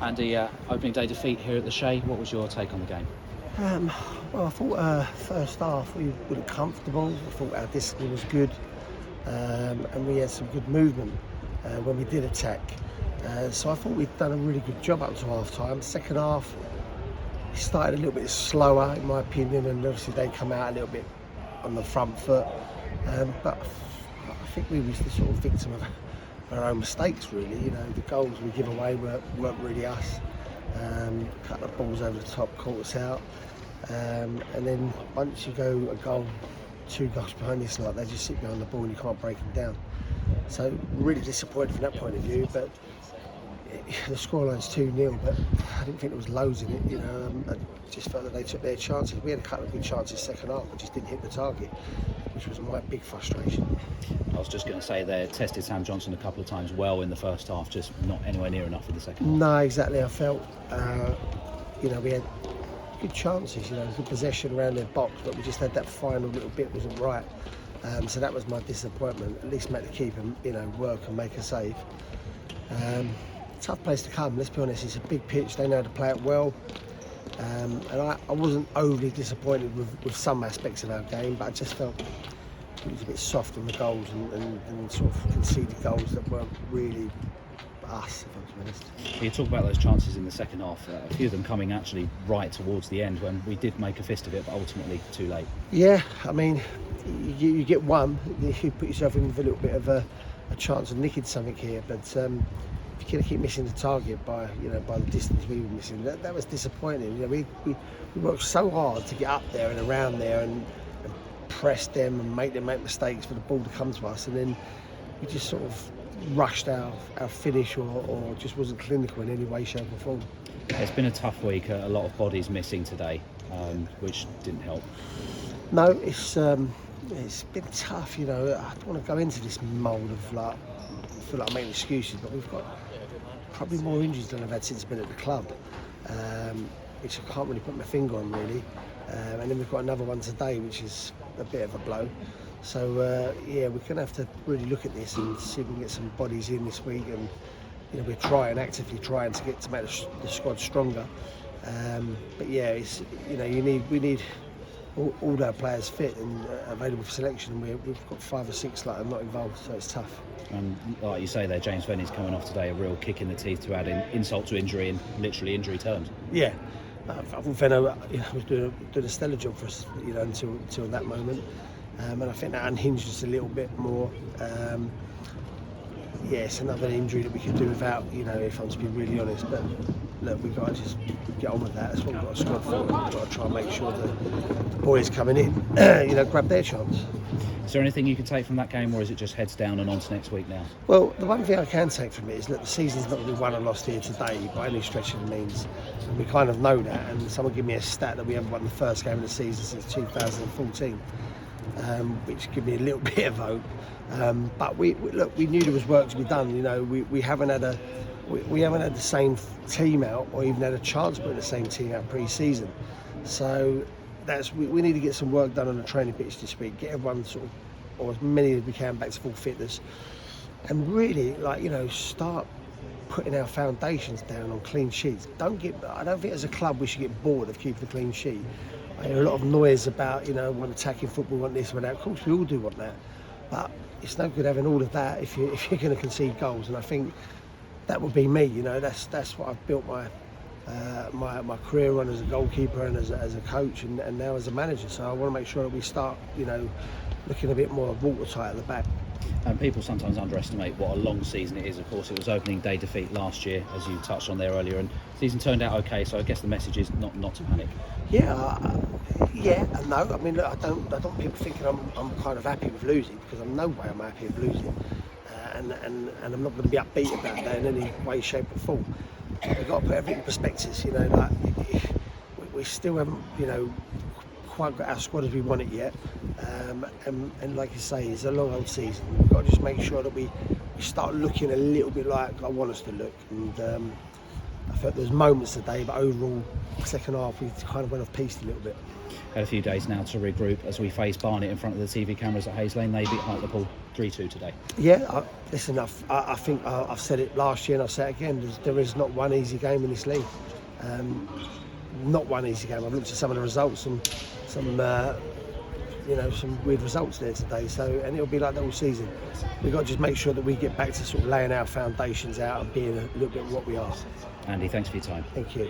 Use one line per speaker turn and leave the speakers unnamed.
Andy, opening day defeat here at the Shea. What was your take on the game?
Well, I thought first half we were comfortable. I thought our discipline was good, and we had some good movement when we did attack. So I thought we'd done a really good job up to half time. Second half, we started a little bit slower, in my opinion, and obviously they come out a little bit on the front foot. But I think we was the sort of victim of our own mistakes, really. You know, the goals we give away weren't really us. A couple of balls over the top caught us out. And then once you go a goal, 2 goals behind, it's like they just sit behind the ball and you can't break them down. So really disappointed from that point of view. But the scoreline's 2-0, but I didn't think there was loads in it. You know, I just felt that they took their chances. We had a couple of good chances second half, but just didn't hit the target, which was my big frustration.
I was just going to say they tested Sam Johnson a couple of times well in the first half, just not anywhere near enough in the second half.
No, exactly. I felt, we had good chances, good possession around their box, but we just had that final little bit wasn't right. So that was my disappointment. At least make the keeper, work and make a save. Tough place to come, let's be honest. It's a big pitch, they know how to play it well. And I wasn't overly disappointed with some aspects of our game, but I just felt it was a bit soft on the goals and sort of conceded goals that weren't really us, if I'm honest.
You talk about those chances in the second half, a few of them coming actually right towards the end when we did make a fist of it, but ultimately too late.
Yeah, I mean, you get one, you put yourself in with a little bit of a chance of nicking something here, but if you're going to keep missing the target by the distance we were missing, that was disappointing. We worked so hard to get up there and around there and press them and make them make mistakes for the ball to come to us, and then we just sort of rushed our finish or just wasn't clinical in any way, shape or form.
It's been a tough week, a lot of bodies missing today, which didn't help.
No, it's been tough, I don't want to go into this mould of I feel like I'm making excuses, but we've got probably more injuries than I've had since I've been at the club, which I can't really put my finger on really. And then we've got another one today, which is a bit of a blow. So we're going to have to really look at this and see if we can get some bodies in this week. And we're actively trying to make the squad stronger. But yeah, it's we need all our players fit and available for selection. We've got 5 or 6 that are not involved, so it's tough.
And like you say there, James Venny's coming off today, a real kick in the teeth to add insult to injury in literally injury terms.
Yeah. I think Venno was doing a stellar job for us, until that moment. And I think that unhinged us a little bit more. It's another injury that we could do without, if I'm to be really honest. But look, we've got to just get on with that. That's what we've got to squad for. We've got to try and make sure that the boys coming in, grab their chance.
Is there anything you can take from that game, or is it just heads down and on to next week now?
Well, the one thing I can take from it is that the season's not going to be won or lost here today by any stretch of the means. And we kind of know that. And someone give me a stat that we haven't won the first game of the season since 2014, which give me a little bit of hope. But we knew there was work to be done. We haven't had the same team out, or even had a chance of putting the same team out pre-season. So we need to get some work done on the training pitch this week. Get everyone or as many as we can back to full fitness, and really start putting our foundations down on clean sheets. I don't think as a club we should get bored of keeping a clean sheet. I hear a lot of noise about want attacking football, want this, want that. Of course we all do want that, but it's no good having all of that if you're going to concede goals. And I think that would be me. That's what I've built my career on as a goalkeeper and as a coach and now as a manager. So I want to make sure that we start looking a bit more watertight at the back.
And people sometimes underestimate what a long season it is. Of course, it was opening day defeat last year, as you touched on there earlier, and the season turned out okay. So I guess the message is not to panic.
Yeah and no. I mean, look, I don't want people thinking I'm kind of happy with losing, because I'm no way I'm happy with losing, and I'm not going to be upbeat about that in any way, shape or form. We've got to put everything in perspective. We still haven't quite got our squad as we want it yet, and like you say, it's a long old season. We've got to just make sure that we start looking a little bit like I want us to look, and I felt there was moments today, but overall, second half we kind of went off piste a little bit.
Had a few days now to regroup as we face Barnet in front of the TV cameras at Hayes Lane. They beat Hartlepool 3-2 today.
Yeah, listen, I think I've said it last year and I'll say it again. There is not one easy game in this league. Not one easy game. I've looked at some of the results and some weird results there today. And it'll be like that all season. We've got to just make sure that we get back to sort of laying our foundations out and being a little bit what we are.
Andy, thanks for your time.
Thank you.